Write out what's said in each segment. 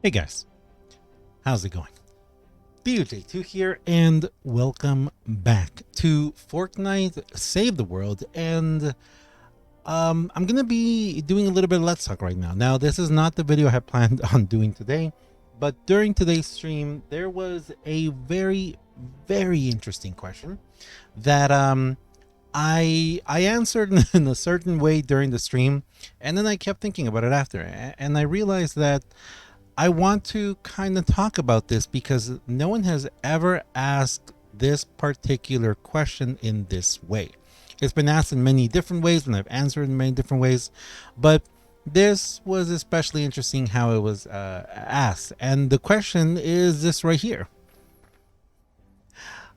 Hey guys, how's it going? DJ2 here, and welcome back to Fortnite Save the World. And I'm gonna be doing a little bit of Let's Talk right now. Now, this is not the video I had planned on doing today, but during today's stream, there was a very interesting question that I answered in a certain way during the stream, and then I kept thinking about it after, and I realized that I want to kind of talk about this because no one has ever asked this particular question in this way. It's been asked in many different ways, and I've answered in many different ways, but this was especially interesting how it was asked. And the question is this right here: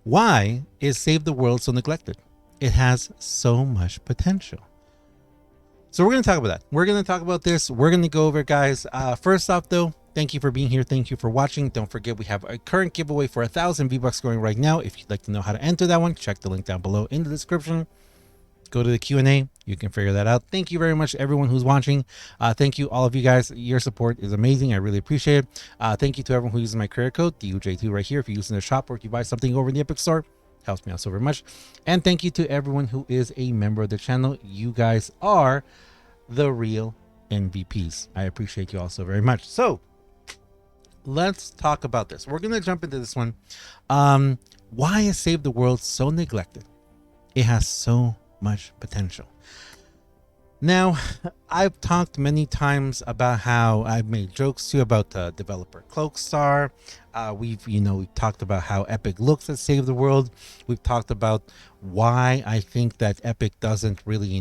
why is Save the World so neglected? It has so much potential. So we're going to talk about that. We're going to talk about this. We're going to go over it, guys. First off, though, thank you for being here. Thank you for watching. Don't forget, we have a current giveaway for 1,000 V-Bucks going right now. If you'd like to know how to enter that one, check the link down below in the description. Go to the Q&A. You can figure that out. Thank you very much, everyone who's watching. Thank you, all of you guys. Your support is amazing. I really appreciate it. Thank you to everyone who uses my creator code, DUJ2 right here. If you're using the shop or if you buy something over in the Epic Store, helps me out so very much. And thank you to everyone who is a member of the channel. You guys are the real MVPs. I appreciate you all so very much. So let's talk about this. We're going to jump into this one. Why is Save the World so neglected? It has so much potential. Now, I've talked many times about how I've made jokes too about the developer Cloakstar. We've talked about how Epic looks at Save the World. We've talked about why I think that Epic doesn't really,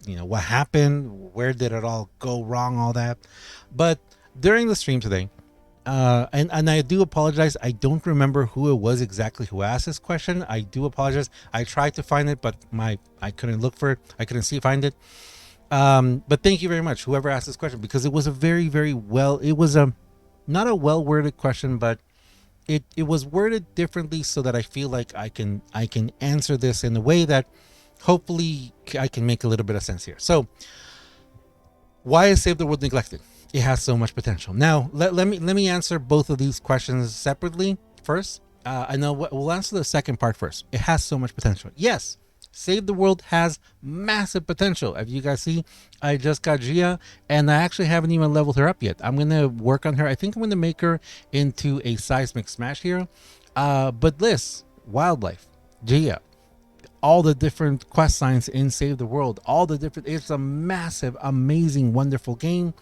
what happened, where did it all go wrong, all that. But during the stream today, and I do apologize, I don't remember who it was exactly who asked this question. I do apologize. I tried to find it, but I couldn't look for it. I couldn't find it. But thank you very much, whoever asked this question, because it was a very it was not a well worded question, but it was worded differently so that I feel like I can answer this in a way that hopefully I can make a little bit of sense here. So why is Save the World neglected? It has so much potential. Now let me answer both of these questions separately first. I know we'll answer the second part first. It has so much potential. Yes, Save the World has massive potential. As you guys see, I just got Gia, and I actually haven't even leveled her up yet. I'm gonna work on her. I think I'm gonna make her into a seismic smash hero. But this wildlife, Gia, all the different quest lines in Save the World, all the different, it's a massive, amazing, wonderful game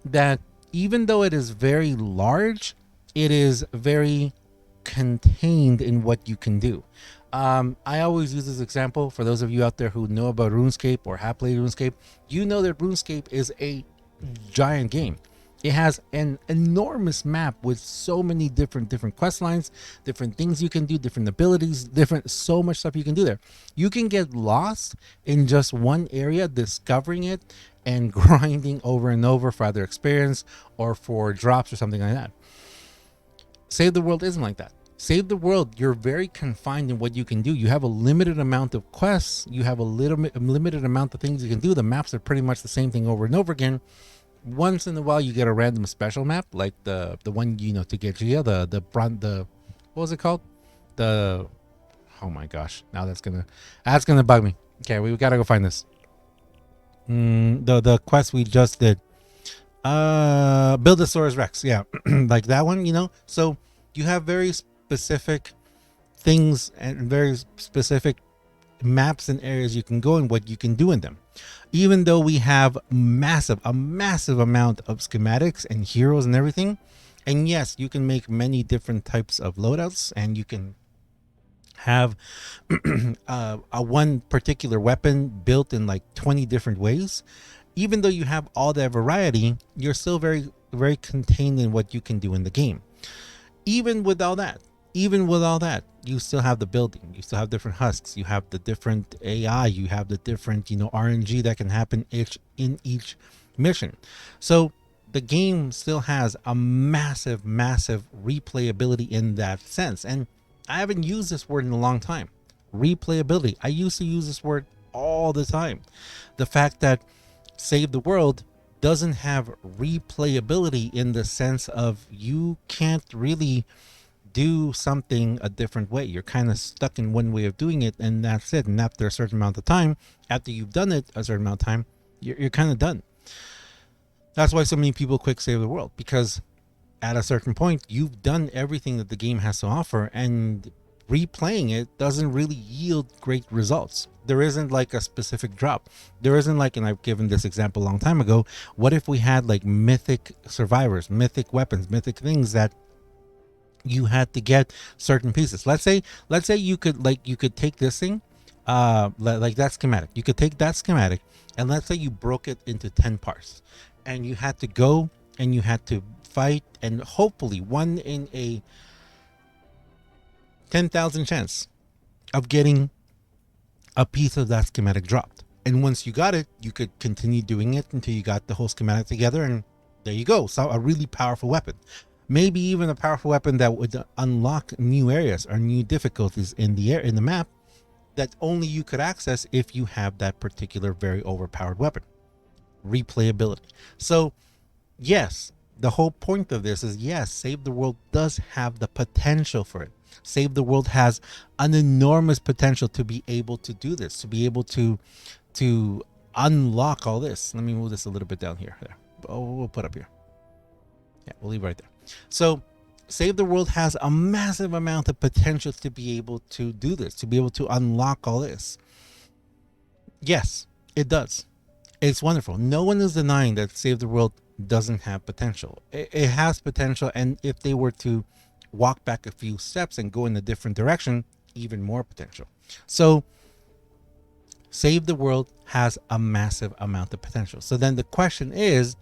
that even though it is very large, it is very contained in what you can do. I always use this example for those of you out there who know about RuneScape or have played RuneScape. You know that RuneScape is a giant game. It has an enormous map with so many different quest lines, different things you can do, different abilities, so much stuff you can do there. You can get lost in just one area, discovering it and grinding over and over for either experience or for drops or something like that. Save the World isn't like that. Save the World, you're very confined in what you can do. You have a limited amount of quests. You have a limited amount of things you can do. The maps are pretty much the same thing over and over again. Once in a while, you get a random special map, like the one to get Gia, the what was it called? Oh my gosh, now that's gonna bug me. Okay, we gotta go find this. The quest we just did. Buildosaurus Rex, yeah, like that one. So you have very specific things and very specific maps and areas you can go and what you can do in them. Even though we have a massive amount of schematics and heroes and everything, and yes, you can make many different types of loadouts, and you can have a one particular weapon built in like 20 different ways. Even though you have all that variety, you're still very contained in what you can do in the game. Even with all that, you still have the building, you still have different husks, you have the different AI, you have the different RNG that can happen in each mission. So the game still has a massive replayability in that sense. And I haven't used this word in a long time. Replayability. I used to use this word all the time. The fact that Save the World doesn't have replayability in the sense of you can't really do something a different way. You're kind of stuck in one way of doing it, and that's it. And after a certain amount of time, after you've done it a certain amount of time, you're kind of done. That's why so many people quick save the world, because at a certain point, you've done everything that the game has to offer, and replaying it doesn't really yield great results. There isn't like a specific drop. There isn't like, and I've given this example a long time ago, what if we had like mythic survivors, mythic weapons, mythic things that you had to get certain pieces. Let's say you could take this thing, like that schematic. You could take that schematic, and let's say you broke it into 10 parts, and you had to go and you had to fight, and hopefully one in a 10,000 chance of getting a piece of that schematic dropped. And once you got it, you could continue doing it until you got the whole schematic together, and there you go. So a really powerful weapon. Maybe even a powerful weapon that would unlock new areas or new difficulties in the map that only you could access if you have that particular very overpowered weapon. Replayability. So yes, the whole point of this is, yes, Save the World does have the potential for it. Save the World has an enormous potential to be able to do this, to be able to unlock all this. Let me move this a little bit down here. There. Oh, we'll put up here. Yeah, we'll leave right there. So Save the World has a massive amount of potential to be able to do this, to be able to unlock all this. Yes, it does. It's wonderful. No one is denying that Save the World doesn't have potential. It has potential, and if they were to walk back a few steps and go in a different direction, even more potential. So Save the World has a massive amount of potential. So then the question is,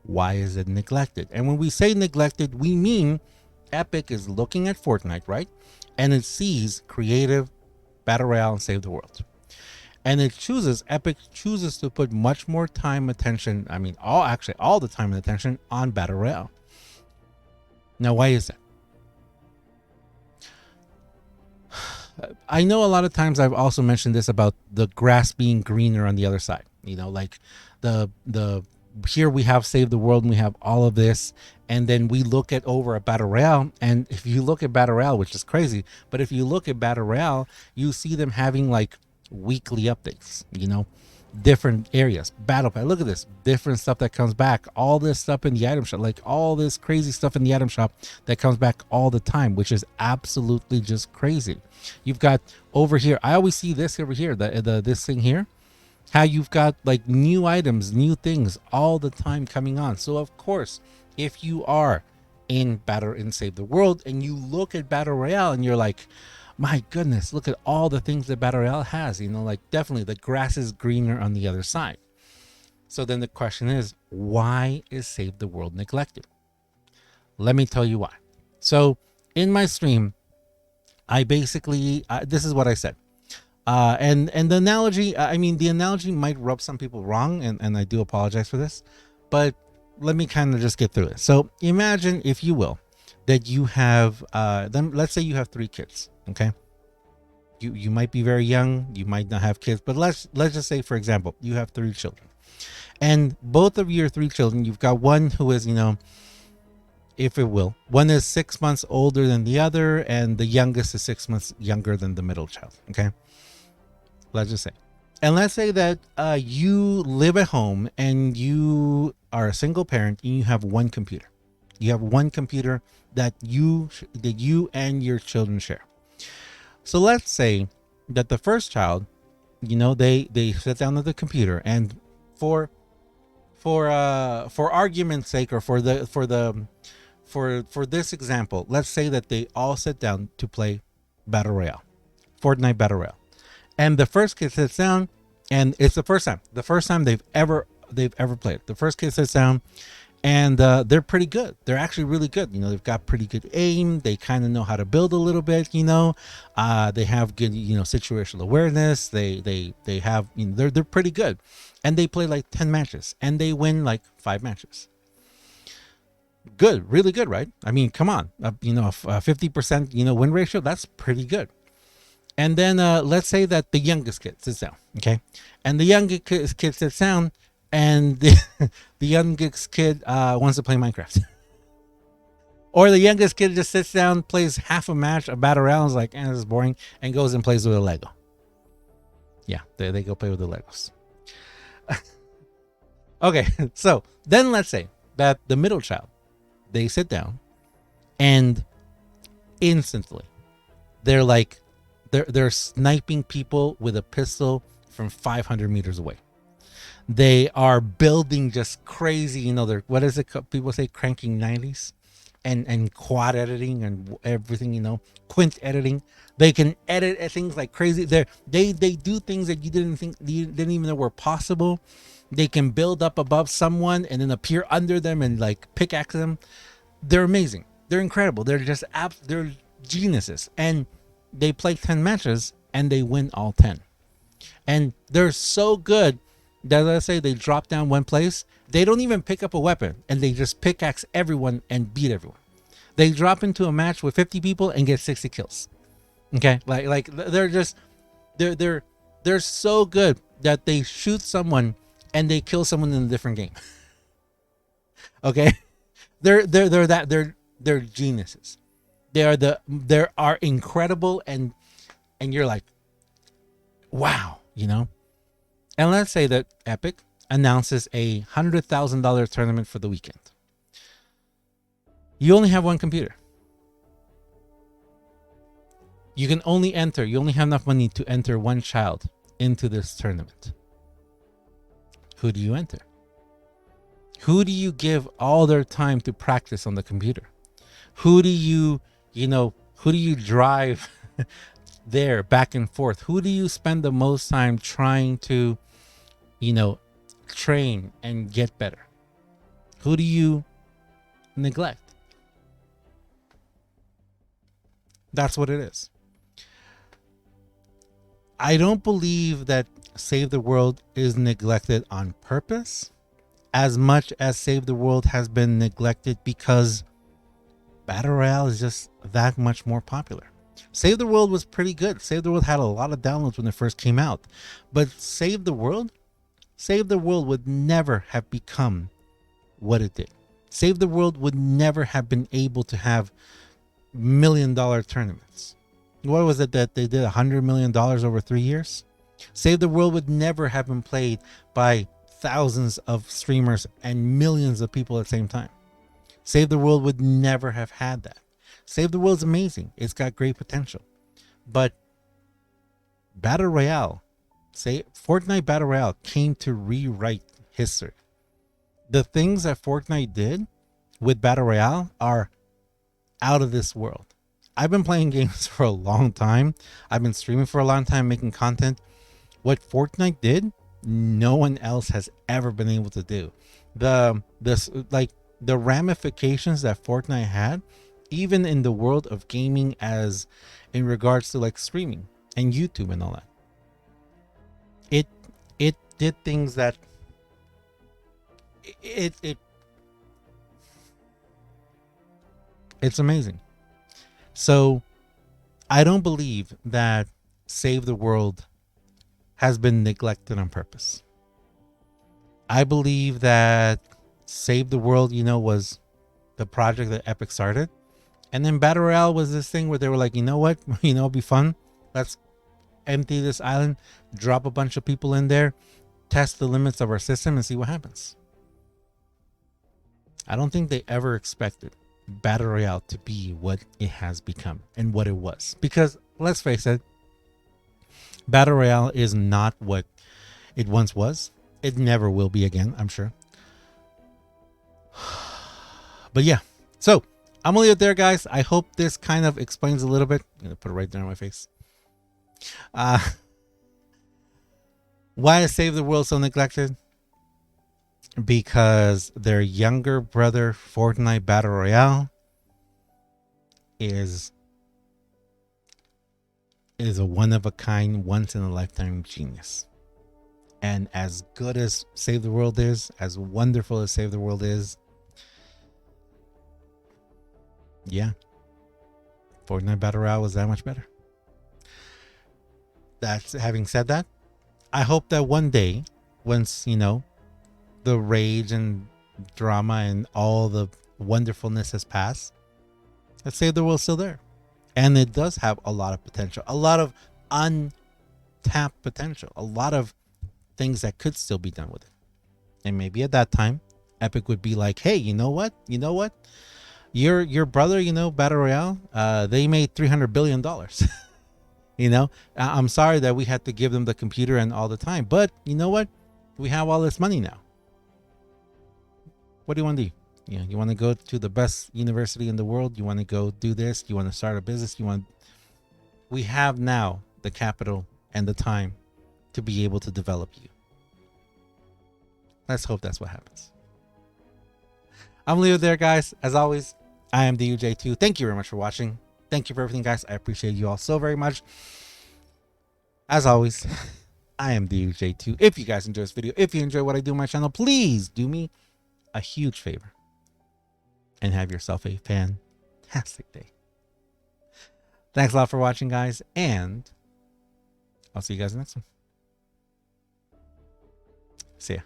why is it neglected? And when we say neglected, we mean Epic is looking at Fortnite, right? And it sees creative, battle royale, and Save the World. And Epic chooses to put much more time, attention, all the time and attention on battle royale. Now, why is that? I know a lot of times I've also mentioned this about the grass being greener on the other side. You know, like the here we have Save the World and we have all of this, and then we look at over at Battle Royale, and if you look at Battle Royale, which is crazy, but if you look at Battle Royale, you see them having like weekly updates, you know, different areas, battle pass. Look at this, different stuff that comes back, all this stuff in the item shop, like all this crazy stuff in the item shop that comes back all the time, which is absolutely just crazy. You've got over here, I always see this over here, this thing here, how you've got like new items, new things all the time coming on. So of course, if you are in Save the World and you look at Battle Royale and you're like, my goodness, look at all the things that Battle Royale has, you know, like definitely the grass is greener on the other side. So then the question is, why is Save the World neglected? Let me tell you why. So in my stream, I basically, this is what I said. And the analogy, the analogy might rub some people wrong, and I do apologize for this, but let me kind of just get through it. So imagine, if you will, that you have, let's say you have 3 kids, okay? You might be very young, you might not have kids, but let's just say, for example, you have 3 children. And both of your 3 children, you've got one who is, you know, if it will, one is 6 months older than the other, and the youngest is 6 months younger than the middle child, okay? Let's just say. And let's say that you live at home and you are a single parent and you have one computer. You have one computer that you and your children share. So let's say that the first child, you know, they sit down at the computer, and for argument's sake, or for this example, let's say that they all sit down to play Battle Royale, Fortnite Battle Royale. And the first kid sits down, and it's the first time they've ever played it. The first kid sits down, and they're pretty good. They're actually really good. You know, they've got pretty good aim. They kind of know how to build a little bit. You know, they have good, you know, situational awareness. They have, you know, they're pretty good, and they play like 10 matches, and they win like 5 matches. Good, really good, right? I mean, come on, you know, 50% you know win ratio. That's pretty good. And then let's say that the youngest kid sits down, okay? And the youngest kid sits down, and the youngest kid wants to play Minecraft. Or the youngest kid just sits down, plays half a match, a battle round, is like, this is boring, and goes and plays with a Lego. Yeah, they go play with the Legos. Okay, so then let's say that the middle child, they sit down, and instantly they're like, they're sniping people with a pistol from 500 meters away. They are building just crazy, they're, what is it people say, cranking 90s, and quad editing and everything, quint editing. They can edit things like crazy. They do things that you didn't even know were possible. They can build up above someone and then appear under them and like pickaxe them. They're amazing. They're incredible. They're just they're geniuses. And they play 10 matches and they win all 10. And they're so good that, let's say they drop down one place, they don't even pick up a weapon and they just pickaxe everyone and beat everyone. They drop into a match with 50 people and get 60 kills. Okay, like they're just they're so good that they shoot someone and they kill someone in a different game. Okay, they're geniuses. They are incredible, and you're like, wow, And let's say that Epic announces a $100,000 tournament for the weekend. You only have one computer. You can only enter, you only have enough money to enter one child into this tournament. Who do you enter? Who do you give all their time to practice on the computer? Who do you drive there back and forth? Who do you spend the most time trying to, train and get better? Who do you neglect? That's what it is. I don't believe that Save the World is neglected on purpose as much as Save the World has been neglected because Battle Royale is just that much more popular. Save the World was pretty good. Save the World had a lot of downloads when it first came out. But Save the World would never have become what it did. Save the World would never have been able to have $1 million tournaments. What was it that they did? $100 million over 3 years? Save the World would never have been played by thousands of streamers and millions of people at the same time. Save the World would never have had that. Save the World's amazing. It's got great potential. But Battle Royale, Fortnite Battle Royale came to rewrite history. The things that Fortnite did with Battle Royale are out of this world. I've been playing games for a long time. I've been streaming for a long time, making content. What Fortnite did, no one else has ever been able to do. The ramifications that Fortnite had, even in the world of gaming, as in regards to like streaming and YouTube and all that. It did things that it's amazing. So I don't believe that Save the World has been neglected on purpose. I believe that Save the World, was the project that Epic started. And then Battle Royale was this thing where they were like, you know what? It'd be fun. Let's empty this island, drop a bunch of people in there, test the limits of our system and see what happens. I don't think they ever expected Battle Royale to be what it has become and what it was. Because let's face it, Battle Royale is not what it once was. It never will be again, I'm sure. But yeah, so I'm gonna leave it there, guys. I hope this kind of explains a little bit. I'm gonna put it right there on my face. Why is Save the World so neglected? Because their younger brother, Fortnite Battle Royale, is a one-of-a-kind, once-in-a-lifetime genius. And as good as Save the World is, as wonderful as Save the World is, yeah, Fortnite Battle Royale was that much better. Having said that, I hope that one day, once, the rage and drama and all the wonderfulness has passed, let's say the world's still there. And it does have a lot of potential, a lot of untapped potential, a lot of things that could still be done with it. And maybe at that time, Epic would be like, hey, you know what? Your brother, Battle Royale, they made $300 billion. I'm sorry that we had to give them the computer and all the time, but you know what? We have all this money now. What do you want to do? You want to go to the best university in the world? You want to go do this? You want to start a business? We have now the capital and the time to be able to develop you. Let's hope that's what happens. I'm leaving it there, guys. As always, I am DUJ2. Thank you very much for watching. Thank you for everything, guys. I appreciate you all so very much. As always, I am DUJ2. If you guys enjoy this video, if you enjoy what I do on my channel, please do me a huge favor and have yourself a fantastic day. Thanks a lot for watching, guys, and I'll see you guys in the next one. See ya.